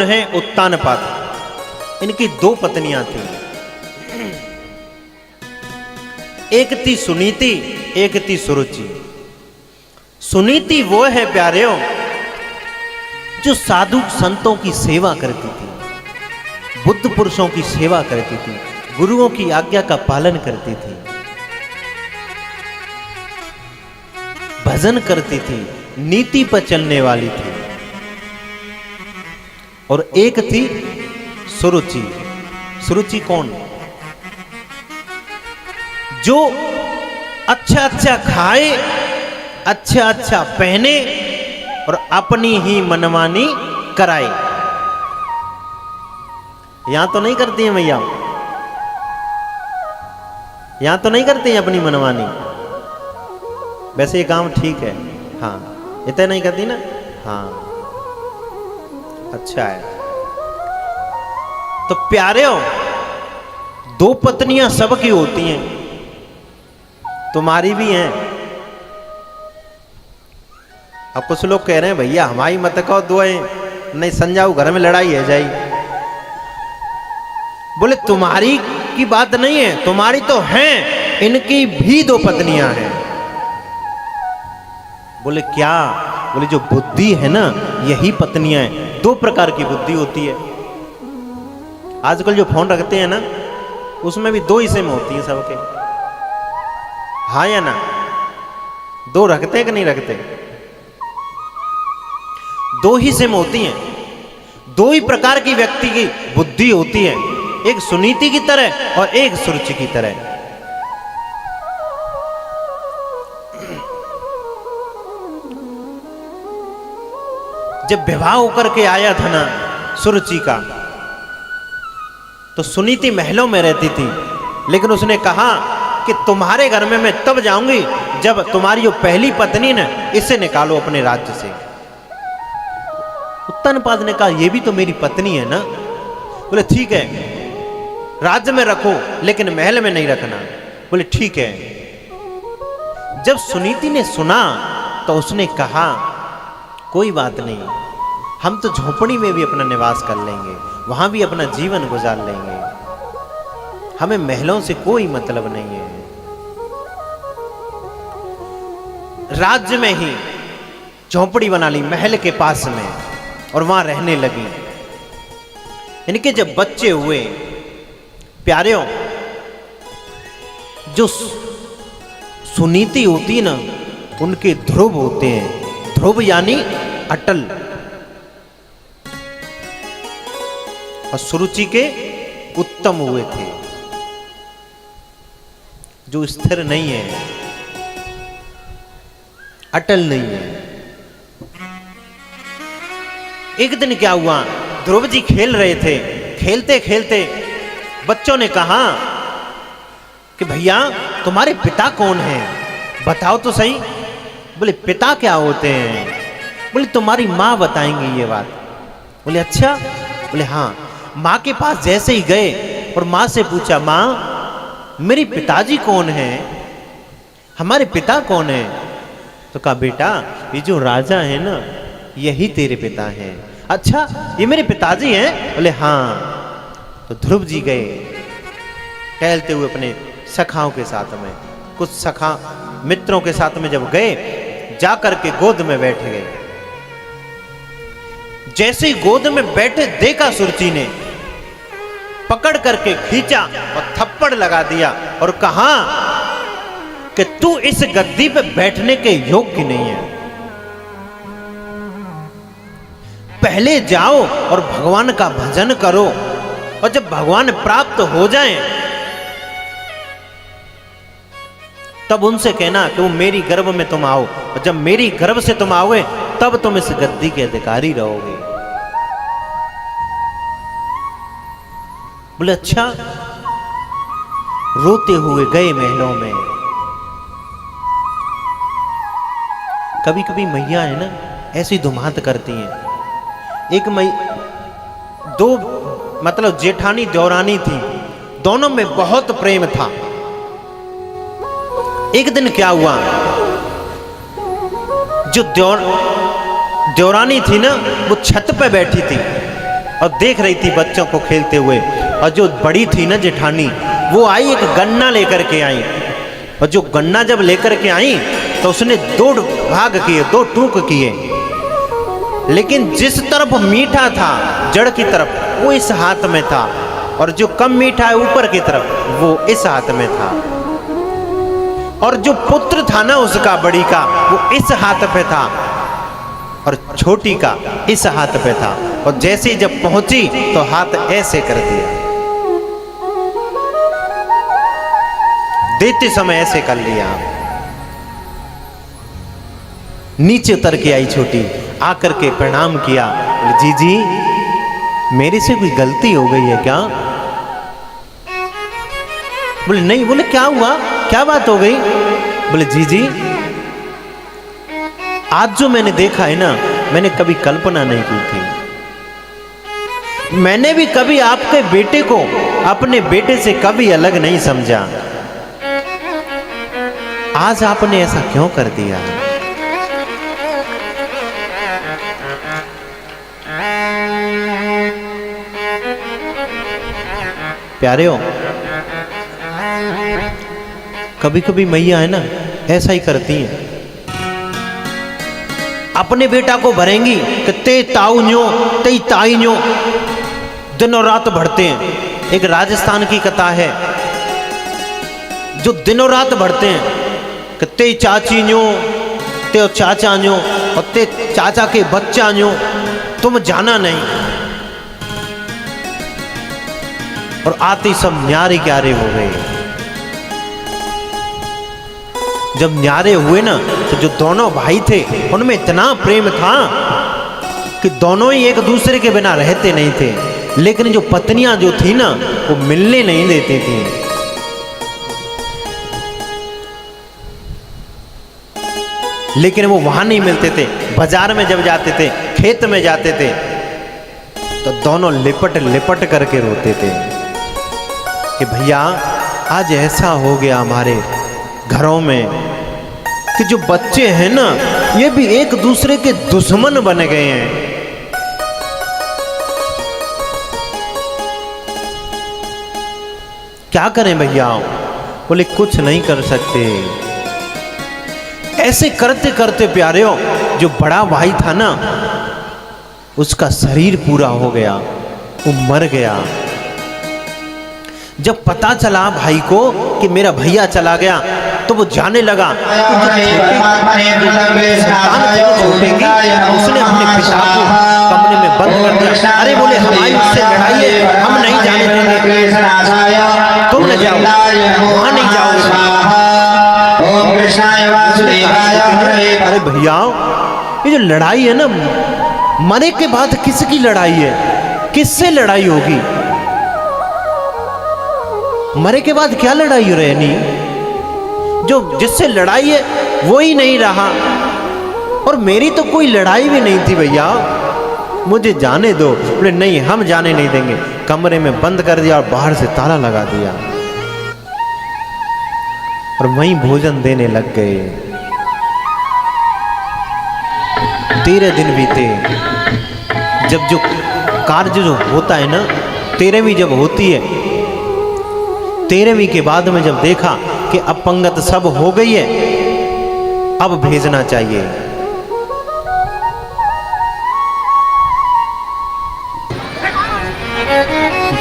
है उत्तानपाद, इनकी दो पत्नियां थी। एक थी सुनीति, एक थी सुरुचि। सुनीति वो है प्यारेओ जो साधु संतों की सेवा करती थी, बुद्ध पुरुषों की सेवा करती थी, गुरुओं की आज्ञा का पालन करती थी, भजन करती थी, नीति पर चलने वाली थी। और एक थी सुरुचि। सुरुचि कौन? जो अच्छा अच्छा खाए, अच्छा अच्छा पहने और अपनी ही मनमानी कराए। यहां तो नहीं करती है भैया, यहां तो नहीं करती है अपनी मनमानी। वैसे ये काम ठीक है, हाँ, इतना नहीं करती ना, हाँ, अच्छा है। तो प्यारेओ, दो पत्नियां सबकी होती हैं, तुम्हारी भी हैं। अब कुछ लोग कह रहे हैं भैया हमारी मत कहो, दो है नहीं समझाओ, घर में लड़ाई है जाई। बोले तुम्हारी की बात नहीं है, तुम्हारी तो हैं, इनकी भी दो पत्नियां हैं। बोले क्या? बोले जो बुद्धि है ना, यही पत्नियां हैं। दो प्रकार की बुद्धि होती है। आजकल जो फोन रखते हैं ना, उसमें भी दो ही सिम होती है सबके, हाँ या ना? दो रखते हैं कि नहीं रखते? दो ही सिम होती हैं। दो ही प्रकार की व्यक्ति की बुद्धि होती है, एक सुनीति की तरह और एक सुरुचि की तरह। जब विवाह होकर के आया था ना सुरुचि का, तो सुनीति महलों में रहती थी, लेकिन उसने कहा कि तुम्हारे घर में मैं तब जाऊंगी जब तुम्हारी जो पहली पत्नी ने, इसे निकालो अपने राज्य से। उत्तानपाद ने कहा ये भी तो मेरी पत्नी है ना। बोले ठीक है, राज्य में रखो लेकिन महल में नहीं रखना। बोले ठीक है। जब सुनीति ने सुना तो उसने कहा कोई बात नहीं, हम तो झोपड़ी में भी अपना निवास कर लेंगे, वहां भी अपना जीवन गुजार लेंगे, हमें महलों से कोई मतलब नहीं है। राज्य में ही झोपड़ी बना ली महल के पास में, और वहां रहने लगी। इनके जब बच्चे हुए प्यारेओ, जो सुनीति होती ना, उनके ध्रुव होते हैं। ध्रुव यानी अटल, और सुरुचि के उत्तम हुए थे, जो स्थिर नहीं है, अटल नहीं है। एक दिन क्या हुआ, ध्रुव जी खेल रहे थे, खेलते खेलते बच्चों ने कहा कि भैया तुम्हारे पिता कौन हैं, बताओ तो सही। बोले पिता क्या होते हैं? बोले तुम्हारी माँ बताएंगी ये बात। बोले अच्छा? बोले हाँ। माँ के पास जैसे ही गए और माँ से पूछा, माँ मेरे पिताजी कौन हैं, हमारे पिता कौन हैं? तो कहा बेटा ये जो राजा है ना, यही तेरे पिता हैं। अच्छा ये मेरे पिताजी हैं? बोले हाँ। तो ध्रुव जी गए टहलते हुए अपने सखाओं के साथ में, कुछ सखा मित्रों के साथ में जब गए, जाकर के गोद में बैठ गए। जैसे ही गोद में बैठे देखा, सुरुचि ने पकड़ करके खींचा और थप्पड़ लगा दिया और कहा कि तू इस गद्दी पे बैठने के योग्य नहीं है, पहले जाओ और भगवान का भजन करो, और जब भगवान प्राप्त हो जाएं तब उनसे कहना कि वो मेरी गर्भ में तुम आओ, और जब मेरी गर्भ से तुम आओगे तब तुम इस गद्दी के अधिकारी रहोगे। बोले अच्छा। रोते हुए गए महलों में। कभी कभी मैया है ना ऐसी धुमात करती हैं। एक दो मतलब जेठानी देवरानी थी, दोनों में बहुत प्रेम था। एक दिन क्या हुआ, जो देवरानी थी ना, वो छत पे बैठी थी और देख रही थी बच्चों को खेलते हुए। और जो बड़ी थी ना जेठानी, वो आई, एक गन्ना लेकर के आई। और जो गन्ना जब लेकर के आई तो उसने 2 भाग किए, 2 टूक किए। लेकिन जिस तरफ मीठा था जड़ की तरफ वो इस हाथ में था, और जो कम मीठा है ऊपर की तरफ वो इस हाथ में था। और जो पुत्र था ना उसका, बड़ी का, वो इस हाथ पे था और छोटी का इस हाथ पे था। और जैसे ही जब पहुंची तो हाथ ऐसे कर दिया, देते समय ऐसे कर लिया। नीचे उतर के आई छोटी, आकर के प्रणाम किया। बोले जी मेरे से कोई गलती हो गई है क्या? बोले नहीं। बोले क्या हुआ, क्या बात हो गई? बोले जी आज जो मैंने देखा है ना, मैंने कभी कल्पना नहीं की थी। मैंने भी कभी आपके बेटे को अपने बेटे से कभी अलग नहीं समझा। आज आपने ऐसा क्यों कर दिया? प्यारे हो, कभी कभी मैया है ना ऐसा ही करती हैं। अपने बेटा को भरेंगी कि ते ताऊ न्यो ते ताई न्यो, दिनों रात भरते हैं। एक राजस्थान की कथा है, जो दिनों रात भरते हैं कि ते चाची न्यो ते चाचा न्यो और ते चाचा के बच्चा न्यो, तुम जाना नहीं। और आते सब न्यारे क्यारे हो गए। जब न्यारे हुए ना तो जो दोनों भाई थे उनमें इतना प्रेम था कि दोनों ही एक दूसरे के बिना रहते नहीं थे। लेकिन जो पत्नियां जो थी ना वो मिलने नहीं देती थी। लेकिन वो वहां नहीं मिलते थे। बाजार में जब जाते थे, खेत में जाते थे, तो दोनों लिपट लिपट करके रोते थे कि भैया आज ऐसा हो गया हमारे घरों में कि जो बच्चे हैं ना ये भी एक दूसरे के दुश्मन बन गए हैं। क्या करें भैया? बोले कुछ नहीं कर सकते। ऐसे करते करते प्यारे हो, जो बड़ा भाई था ना उसका शरीर पूरा हो गया, वो मर गया। जब पता चला भाई को कि मेरा भैया चला गया तो वो जाने लगा। उसने अपने पिता को कमरे में बंद कर दिया। अरे बोले हमारी उससे लड़ाई है, हम नहीं जाने देंगे, तुम न जाओ, वहां नहीं जाओगे। अरे भैया ये जो लड़ाई है ना, मरे के बाद किसकी लड़ाई है? किससे लड़ाई होगी? मरे के बाद क्या लड़ाई रहनी? जो जिससे लड़ाई है वो ही नहीं रहा, और मेरी तो कोई लड़ाई भी नहीं थी भैया, मुझे जाने दो। बोले नहीं, हम जाने नहीं देंगे। कमरे में बंद कर दिया और बाहर से ताला लगा दिया और वहीं भोजन देने लग गए। 13 दिन बीते। जब जो कार्य जो होता है ना, 13वीं जब होती है, 13वीं के बाद में जब देखा कि अब पंगत सब हो गई है, अब भेजना चाहिए।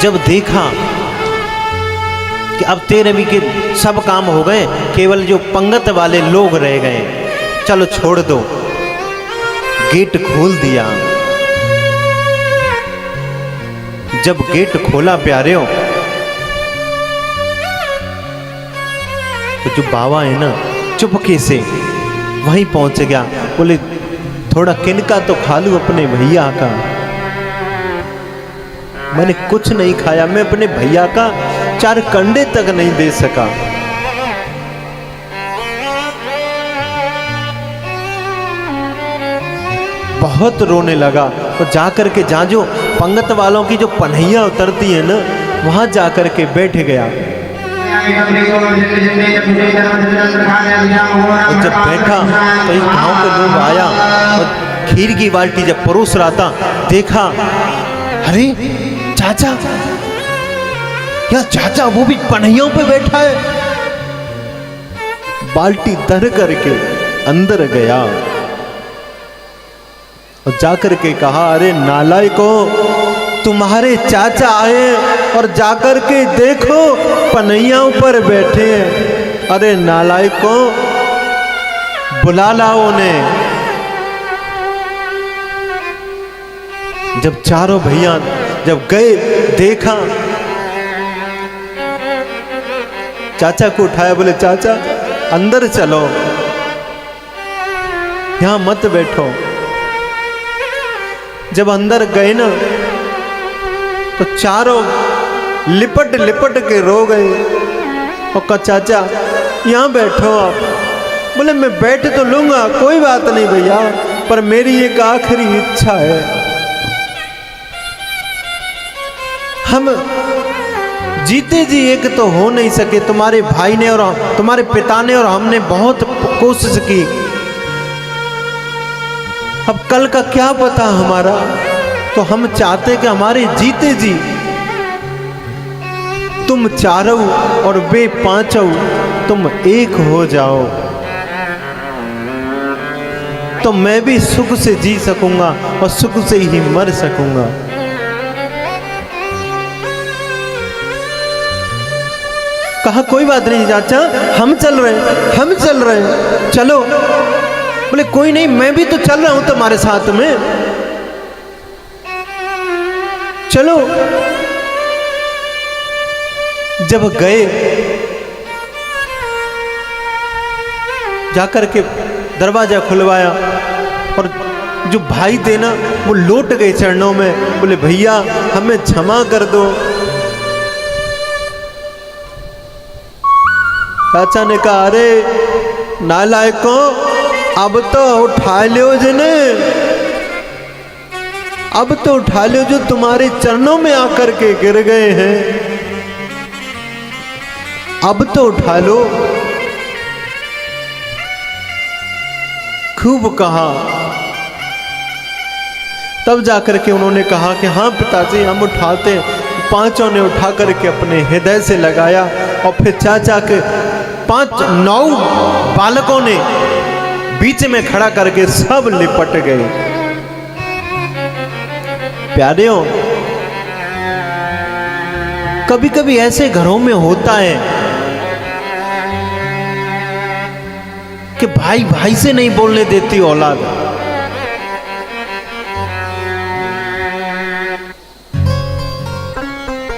जब देखा कि अब 13वीं के सब काम हो गए, केवल जो पंगत वाले लोग रह गए, चलो छोड़ दो। गेट खोल दिया। जब गेट खोला प्यारे हो, तो जो बाबा है ना चुपके से वहीं पहुंच गया। बोले थोड़ा किनका तो खा लूं अपने भैया का। मैंने कुछ नहीं खाया, मैं अपने भैया का 4 कंडे तक नहीं दे सका। बहुत रोने लगा और जाकर के जहां जो पंगत वालों की जो पन्हैया उतरती है ना, वहां जाकर के बैठ गया। और जब बैठा तो एक गांव के लोग आया और खीर की बाल्टी जब परोस रहा था, देखा अरे चाचा, या चाचा वो भी पनहियों पे बैठा है। बाल्टी धर करके अंदर गया और जाकर के कहा, अरे नालायकों, तुम्हारे चाचा आए और जाकर के देखो पनहियों पर बैठे हैं। अरे नालायकों, बुला लाओ उन्हें। जब चारों भैया जब गए, देखा, चाचा को उठाया, बोले चाचा अंदर चलो, यहां मत बैठो। जब अंदर गए ना तो चारों लिपट लिपट के रो गए और कहा, चाचा यहां बैठो आप। बोले मैं बैठ तो लूंगा, कोई बात नहीं भैया, पर मेरी एक आखिरी इच्छा है। हम जीते जी एक तो हो नहीं सके, तुम्हारे भाई ने और तुम्हारे पिता ने और हमने बहुत कोशिश की। अब कल का क्या पता हमारा, तो हम चाहते कि हमारे जीते जी तुम चारों और वे पांचों तुम एक हो जाओ, तो मैं भी सुख से जी सकूंगा और सुख से ही मर सकूंगा। कहा कोई बात नहीं चाचा, हम चल रहे, चलो। बोले कोई नहीं, मैं भी तो चल रहा हूं तुम्हारे साथ में, चलो। जब गए, जाकर के दरवाजा खुलवाया और जो भाई थे ना वो लौट गए चरणों में। बोले भैया हमें क्षमा कर दो। चाचा ने कहा, अरे नालायकों, अब तो उठा लो जिन्हें, अब तो उठा लो जो तुम्हारे चरणों में आकर के गिर गए हैं, अब तो उठा लो। खूब कहा। तब जाकर के उन्होंने कहा कि हाँ पिताजी हम उठाते। पांचों ने उठा करके अपने हृदय से लगाया और फिर चाचा के 9 बालकों ने बीच में खड़ा करके सब लिपट गए। प्यारेओ, कभी कभी ऐसे घरों में होता है कि भाई भाई से नहीं बोलने देती औलाद।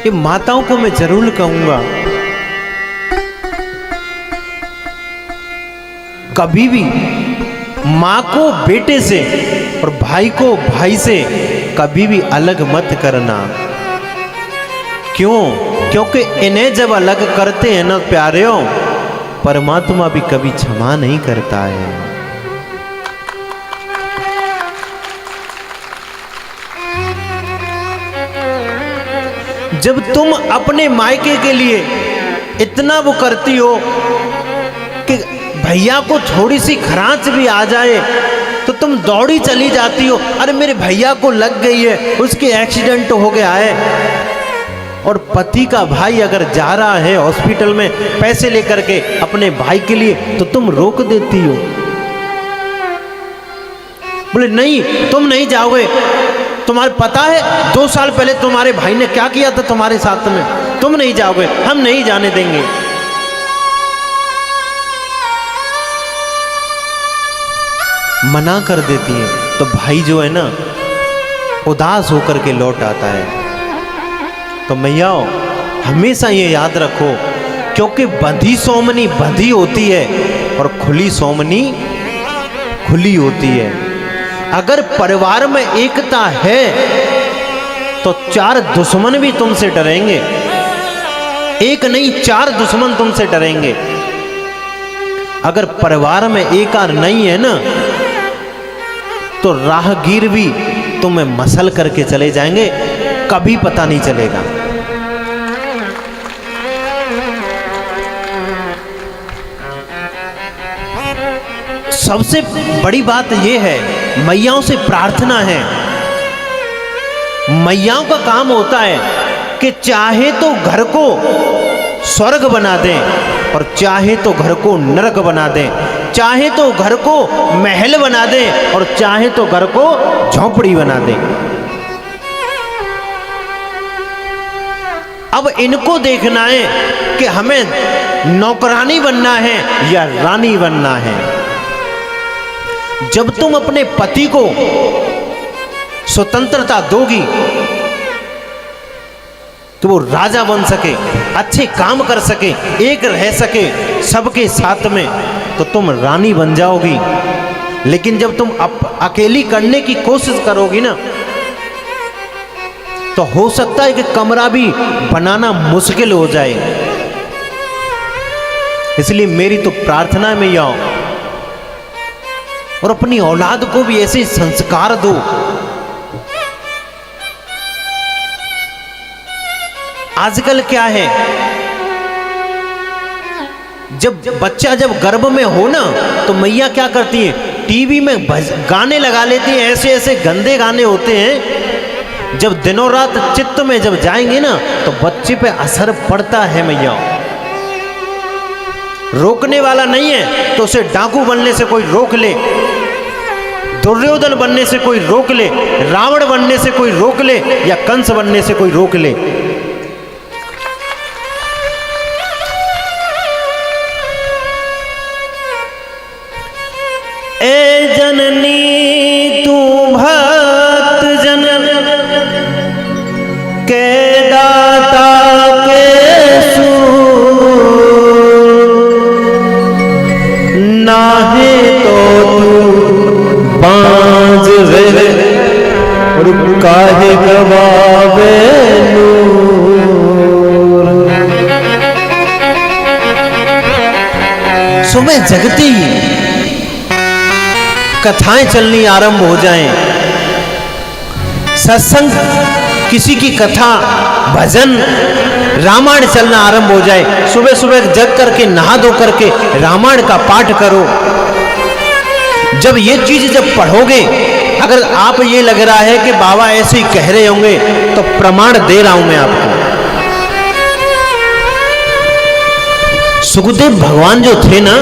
ये माताओं को मैं जरूर कहूंगा, कभी भी मां को बेटे से और भाई को भाई से कभी भी अलग मत करना। क्यों? क्योंकि इन्हें जब अलग करते हैं ना प्यारेओ, परमात्मा भी कभी क्षमा नहीं करता है। जब तुम अपने मायके के लिए इतना वो करती हो कि भैया को थोड़ी सी खरांच भी आ जाए तो तुम दौड़ी चली जाती हो, अरे मेरे भैया को लग गई है, उसके एक्सीडेंट हो गया है। और पति का भाई अगर जा रहा है हॉस्पिटल में पैसे लेकर के अपने भाई के लिए, तो तुम रोक देती हो। बोले नहीं तुम नहीं जाओगे, तुम्हारे पता है 2 साल पहले तुम्हारे भाई ने क्या किया था तुम्हारे साथ में, तुम नहीं जाओगे, हम नहीं जाने देंगे। मना कर देती है तो भाई जो है ना उदास होकर के लौट आता है। तो मैयाओ हमेशा ये याद रखो, क्योंकि बंधी सोमनी बंधी होती है और खुली सोमनी खुली होती है। अगर परिवार में एकता है तो 4 दुश्मन भी तुमसे डरेंगे, एक नहीं 4 दुश्मन तुमसे डरेंगे। अगर परिवार में एकार नहीं है ना तो राहगीर भी तुम्हें मसल करके चले जाएंगे, कभी पता नहीं चलेगा। सबसे बड़ी बात यह है, मैयाओं से प्रार्थना है, मैयाओं का काम होता है कि चाहे तो घर को स्वर्ग बना दें और चाहे तो घर को नरक बना दें, चाहे तो घर को महल बना दें और चाहे तो घर को झोंपड़ी बना दें। अब इनको देखना है कि हमें नौकरानी बनना है या रानी बनना है। जब तुम अपने पति को स्वतंत्रता दोगी तो वो राजा बन सके, अच्छे काम कर सके, एक रह सके सबके साथ में, तो तुम रानी बन जाओगी। लेकिन जब तुम अकेली करने की कोशिश करोगी ना, तो हो सकता है कि कमरा भी बनाना मुश्किल हो जाए। इसलिए मेरी तो प्रार्थना में आओ और अपनी औलाद को भी ऐसे संस्कार दो। आजकल क्या है, जब बच्चा जब गर्भ में हो ना, तो मैया क्या करती है, टीवी में गाने लगा लेती हैं। ऐसे ऐसे गंदे गाने होते हैं, जब दिनों रात चित्त में जब जाएंगे ना, तो बच्चे पे असर पड़ता है। मैया रोकने वाला नहीं है, तो उसे डाकू बनने से कोई रोक ले, दुर्योधन बनने से कोई रोक ले, रावण बनने से कोई रोक ले, या कंस बनने से कोई रोक ले। ए जननी तू भक्त जन के दाता के नाहे तो तू बाज रे और काहे गवावे नूर। सुबह जगती कथाएं चलनी आरंभ हो जाएं, सत्संग, किसी की कथा, भजन, रामायण चलना आरंभ हो जाए। सुबह सुबह जग करके नहा धो करके रामायण का पाठ करो। जब ये चीज जब पढ़ोगे, अगर आप ये लग रहा है कि बाबा ऐसे ही कह रहे होंगे, तो प्रमाण दे रहा हूं मैं आपको। सुखदेव भगवान जो थे ना,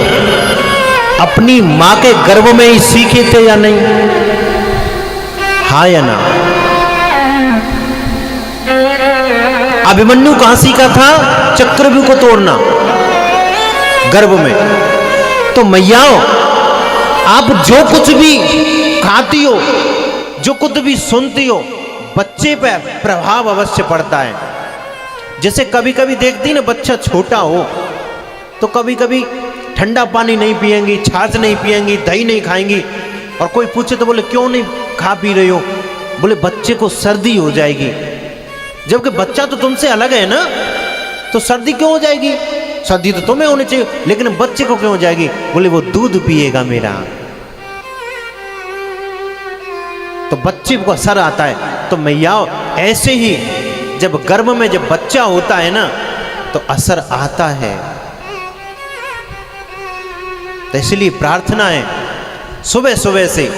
अपनी मां के गर्भ में ही सीखे थे या नहीं? हाँ या ना? अभिमन्यु कहां सीखा था? चक्रव्यूह को तोड़ना गर्भ में। तो मैयाओं, आप जो कुछ भी खाती हो, जो कुछ भी सुनती हो, बच्चे पे प्रभाव अवश्य पड़ता है। जैसे कभी कभी देखती ना, बच्चा छोटा हो तो कभी कभी ठंडा पानी नहीं पिएंगी, छाछ नहीं पिएंगी, दही नहीं खाएंगी, और कोई पूछे तो बोले क्यों नहीं खा पी रही हो? बोले बच्चे को सर्दी हो जाएगी। जबकि बच्चा तो तुमसे अलग है ना, तो सर्दी क्यों हो जाएगी? सर्दी तो तुम्हें होनी चाहिए, लेकिन बच्चे को क्यों हो जाएगी? बोले वो दूध पिएगा मेरा। तो बच्चे को असर आता है। तो मैयाओ, ऐसे ही जब गर्भ में जब बच्चा होता है ना, तो असर आता है। तो इसलिए प्रार्थना है, सुबह सुबह से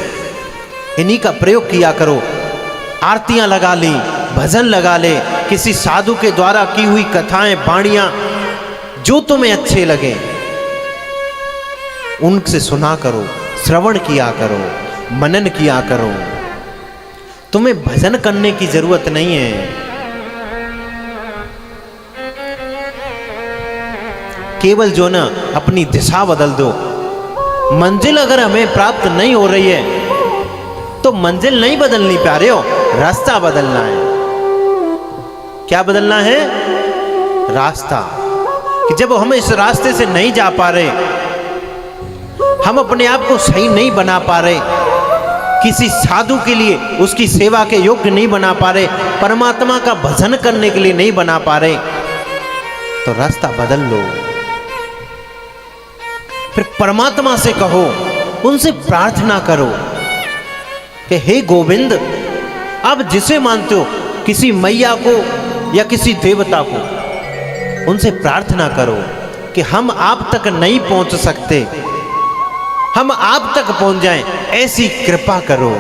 इन्हीं का प्रयोग किया करो। आरतियां लगा ली, भजन लगा ले, किसी साधु के द्वारा की हुई कथाएं, बाणियां, जो तुम्हें अच्छे लगे उनसे सुना करो, श्रवण किया करो, मनन किया करो। तुम्हें भजन करने की जरूरत नहीं है। केवल जो ना अपनी दिशा बदल दो। मंजिल अगर हमें प्राप्त नहीं हो रही है, तो मंजिल नहीं बदलनी प्यारे हो, रास्ता बदलना है। क्या बदलना है? रास्ता। कि जब हम इस रास्ते से नहीं जा पा रहे, हम अपने आप को सही नहीं बना पा रहे, किसी साधु के लिए उसकी सेवा के योग्य नहीं बना पा रहे, परमात्मा का भजन करने के लिए नहीं बना पा रहे, तो रास्ता बदल लो। फिर परमात्मा से कहो, उनसे प्रार्थना करो कि हे गोविंद, अब जिसे मानते हो, किसी मैया को या किसी देवता को, उनसे प्रार्थना करो कि हम आप तक नहीं पहुंच सकते, हम आप तक पहुंच जाएं, ऐसी कृपा करो।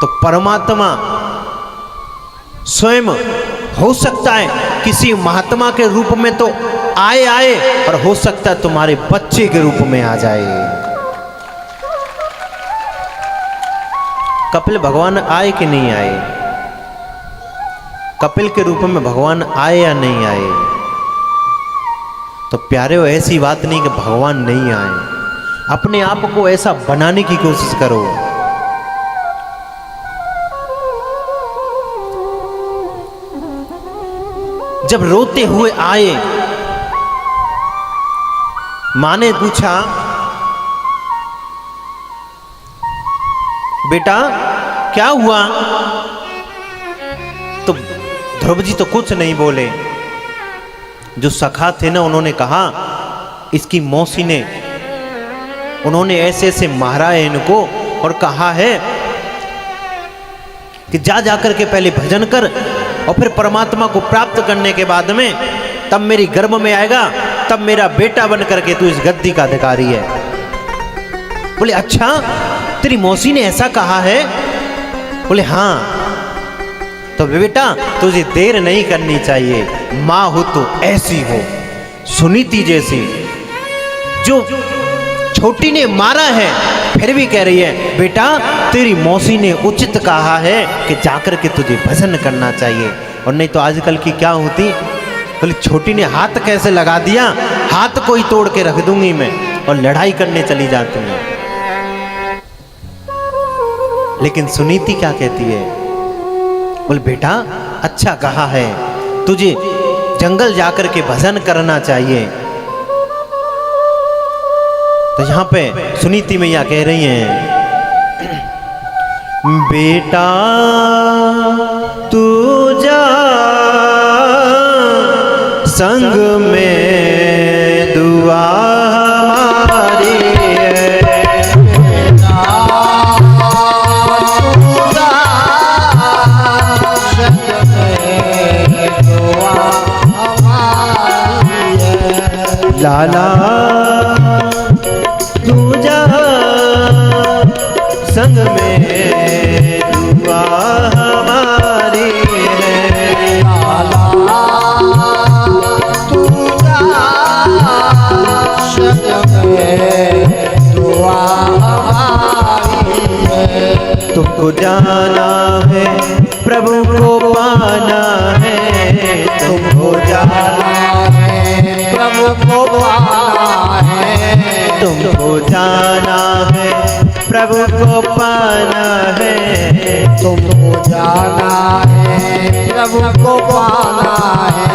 तो परमात्मा स्वयं हो सकता है किसी महात्मा के रूप में तो आए और हो सकता है तुम्हारे बच्चे के रूप में आ जाए। कपिल भगवान आए कि नहीं आए? कपिल के रूप में भगवान आए या नहीं आए? तो प्यारे हो, ऐसी बात नहीं कि भगवान नहीं आए, अपने आप को ऐसा बनाने की कोशिश करो। जब रोते हुए आए, माँ ने पूछा, बेटा क्या हुआ? तो ध्रुव जी तो कुछ नहीं बोले। जो सखा थे ना, उन्होंने कहा, इसकी मौसी ने, उन्होंने ऐसे ऐसे मारा है इनको और कहा है कि जा जाकर के पहले भजन कर और फिर परमात्मा को प्राप्त करने के बाद में तब मेरी गर्भ में आएगा, तब मेरा बेटा बन करके तू इस गद्दी का अधिकारी है। बोले अच्छा, तेरी मौसी ने ऐसा कहा है? बोले हाँ। तो बेटा तुझे देर नहीं करनी चाहिए, माँ हो तो ऐसी हो, सुनीति जैसी, जो छोटी ने मारा है फिर भी कह रही है बेटा तेरी मौसी ने उचित कहा है कि जाकर के तुझे भजन करना चाहिए। और नहीं तो आजकल की क्या होती, बोले छोटी ने हाथ कैसे लगा दिया, हाथ को ही तोड़ के रख दूंगी मैं, और लड़ाई करने चली जाती है। लेकिन सुनीति क्या कहती है? बोले बेटा अच्छा कहा है, तुझे जंगल जाकर के भजन करना चाहिए। तो यहां पे सुनीति मैया कह रही हैं, बेटा तू जा संग में दुआ हमारी है। बेटा तू जा संग में दुआ हमारी है। लाला संग में दुआ हमारी है। लाला तू जा संग में दुआ हमारी है। तुमको जाना है प्रभु को पाना है, तुमको जाना है प्रभु को पाना है, तुमको जाना है प्रभु को पाना है, तुमको जाना है प्रभु को पाना है।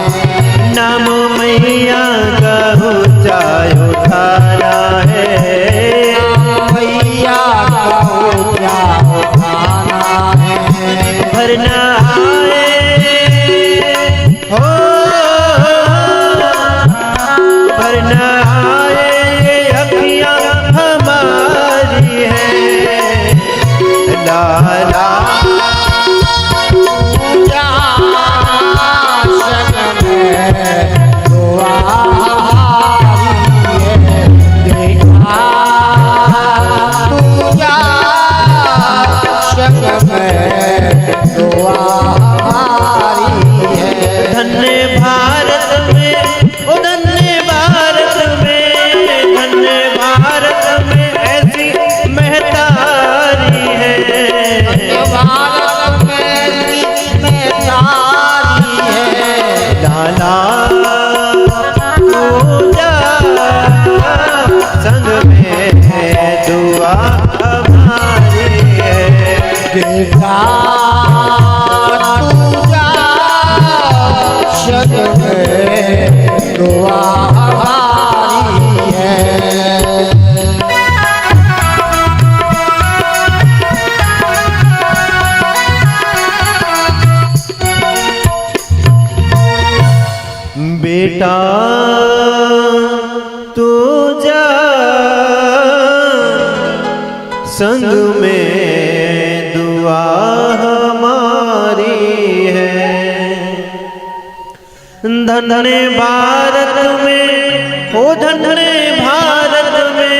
नाम मैया का ऊंचा उठाना है, मैया का ऊंचा उठाना है। भरना आए हो, भरना आए अखियां हमारी है। लाला जा संग में दुआ हमारी है। देखा तू जा संग में दुआ हमारी है। धन्य भारत में, ओ धन्य भारत में, धन्य भारत में ऐसी महतारी है। भारत में महतारी है। लाला पूजा संग में दुआ हमारी है। बेटा पूजा संग में दुआ हमारी है। बेटा तू जा संग में दुआ हमारी है। धन्य भारत में, ओ धन्य भारत में,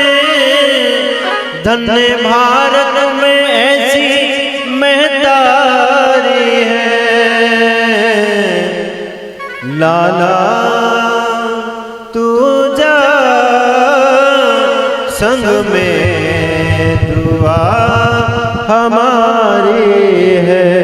धन्य भारत में ऐसी महतारी है। लाला तू जा संग में दुआ हमारी है।